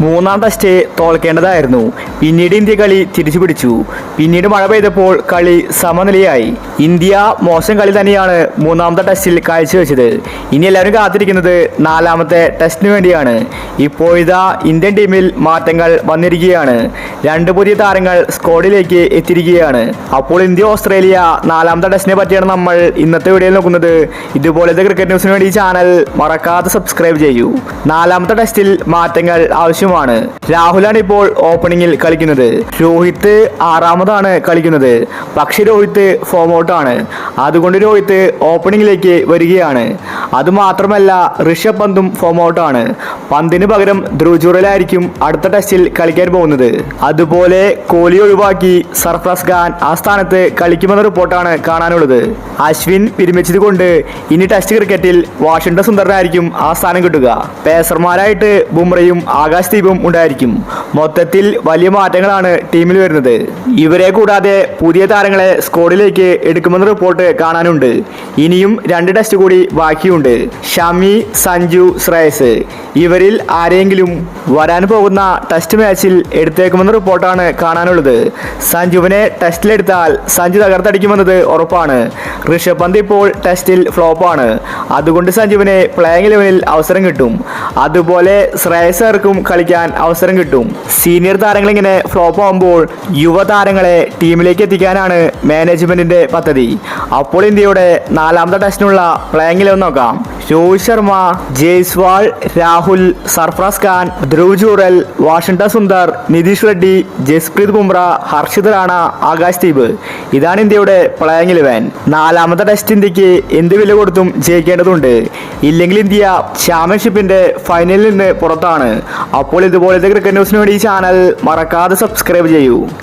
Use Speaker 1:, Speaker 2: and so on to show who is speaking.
Speaker 1: മൂന്നാം ടെസ്റ്റ് തോൽക്കേണ്ടതായിരുന്നു. പിന്നീട് ഇന്ത്യ കളി തിരിച്ചു പിടിച്ചു. പിന്നീട് മഴ പെയ്തപ്പോൾ കളി സമനിലയായി. ഇന്ത്യ മോശം കളി തന്നെയാണ് മൂന്നാമത്തെ ടെസ്റ്റിൽ കാഴ്ചവെച്ചത്. ഇനി എല്ലാവരും കാത്തിരിക്കുന്നത് നാലാമത്തെ ടെസ്റ്റിന് വേണ്ടിയാണ്. ഇപ്പോഴിതാ ഇന്ത്യൻ ടീമിൽ മാറ്റങ്ങൾ വന്നിരിക്കുകയാണ്. രണ്ട് പുതിയ താരങ്ങൾ സ്ക്വാഡിലേക്ക് എത്തിയിരിക്കുകയാണ്. അപ്പോൾ ഇന്ത്യ ഓസ്ട്രേലിയ നാലാമത്തെ ടെസ്റ്റിനെ പറ്റിയാണ് നമ്മൾ ഇന്നത്തെ വീഡിയോയിൽ നോക്കുന്നത്. ഇതുപോലത്തെ ക്രിക്കറ്റ് ന്യൂസിന് വേണ്ടി ഈ ചാനൽ മറക്കാതെ സബ്സ്ക്രൈബ് ചെയ്യൂ. നാലാമത്തെ ടെസ്റ്റിൽ മാറ്റങ്ങൾ ആവശ്യമാണ്. രാഹുലാണ് ഇപ്പോൾ ഓപ്പണിംഗിൽ കളിക്കുന്നത്. രോഹിത് ആറാമതാണ് കളിക്കുന്നത്. പക്ഷേ രോഹിത് ഫോം ഔട്ടാണ്. അതുകൊണ്ട് രോഹിത് ഓപ്പണിംഗിലേക്ക് വരികയാണ്. അതുമാത്രമല്ല ഋഷഭ് പന്തും ഫോം ഔട്ടാണ്. പന്തിന് പകരം ധ്രുവ് ജുറലായിരിക്കും അടുത്ത ടെസ്റ്റിൽ കളിക്കാൻ പോകുന്നത്. അതുപോലെ കോഹ്ലി ഒഴിവാക്കി സർഫറാസ് ഖാൻ ആ സ്ഥാനത്ത് കളിക്കുമെന്ന റിപ്പോർട്ടാണ് കാണാനുള്ളത്. അശ്വിൻ വിരമിച്ചത് കൊണ്ട് ഇനി ടെസ്റ്റ് ക്രിക്കറ്റിൽ വാഷിംഗ്ടൺ സുന്ദറിനായിരിക്കും ആ സ്ഥാനം കിട്ടുക. പേസർമാരായിട്ട് ബുംറയും ആകാശ് ദീപും ഉണ്ടായിരിക്കും. മൊത്തത്തിൽ വലിയ മാറ്റങ്ങളാണ് ടീമിൽ വരുന്നത്. ഇവരെ കൂടാതെ പുതിയ താരങ്ങളെ സ്ക്വാഡിലേക്ക് എടുക്കുമെന്ന റിപ്പോർട്ട് കാണാനുണ്ട്. ഇനിയും രണ്ട് ടെസ്റ്റ് കൂടി ബാക്കിയുണ്ട്. ഷമി, സഞ്ജു, ശ്രേയസ് ഇവരിൽ ആരെങ്കിലും വരാൻ പോകുന്ന ടെസ്റ്റ് മാച്ചിൽ എടുത്തേക്കുമെന്ന റിപ്പോർട്ടാണ് കാണാനുള്ളത്. സഞ്ജുവിനെ ടെസ്റ്റിലെടുത്താൽ സഞ്ജു തകർത്തടിക്കുമെന്നത് ഉറപ്പാണ്. ഋഷഭ് പന്ത് ഇപ്പോൾ ടെസ്റ്റിൽ ഫ്ലോപ്പാണ്. അതുകൊണ്ട് സഞ്ജുവിനെ പ്ലേയിങ് ലെവലിൽ അവസരം കിട്ടും. അതുപോലെ ശ്രേയസർക്കും കളിക്കാൻ അവസരം കിട്ടും. സീനിയർ താരങ്ങൾ ഇങ്ങനെ ഫ്ലോപ്പ് ആകുമ്പോൾ യുവതാരങ്ങളെ ടീമിലേക്ക് എത്തിക്കാനാണ് മാനേജ്മെന്റിന്റെ പദ്ധതി. അപ്പോൾ ഇന്ത്യയുടെ നാലാമത്തെ ടെസ്റ്റിനുള്ള പ്ലേയിങ് ലെവൽ നോക്കാം. രോഹിത് ശർമ്മ, ജയ്സ്വാൾ, രാഹുൽ, സർഫറാസ് ഖാൻ, ധ്രുവ് ജുറൽ, വാഷിംഗ്ടൺ സുന്ദർ, നിതീഷ് റെഡ്ഡി, ജസ്പ്രീത് ബുംറ, ഹർഷിത് റാണ, ആകാശ് ദീപ് ഇതാണ് ഇന്ത്യയുടെ പ്ലേയിങ് ഇലവൻ. നാലാമത്തെ ടെസ്റ്റ് ഇന്ത്യക്ക് എന്ത് വില കൊടുത്തും ജയിക്കേണ്ടതുണ്ട്. ഇല്ലെങ്കിൽ ഇന്ത്യ ചാമ്പ്യൻഷിപ്പിന്റെ ഫൈനലിൽ നിന്ന് പുറത്താണ്. അപ്പോൾ ഇതുപോലത്തെ ക്രിക്കറ്റ് ന്യൂസിന് വേണ്ടി ഈ ചാനൽ മറക്കാതെ സബ്സ്ക്രൈബ് ചെയ്യൂ.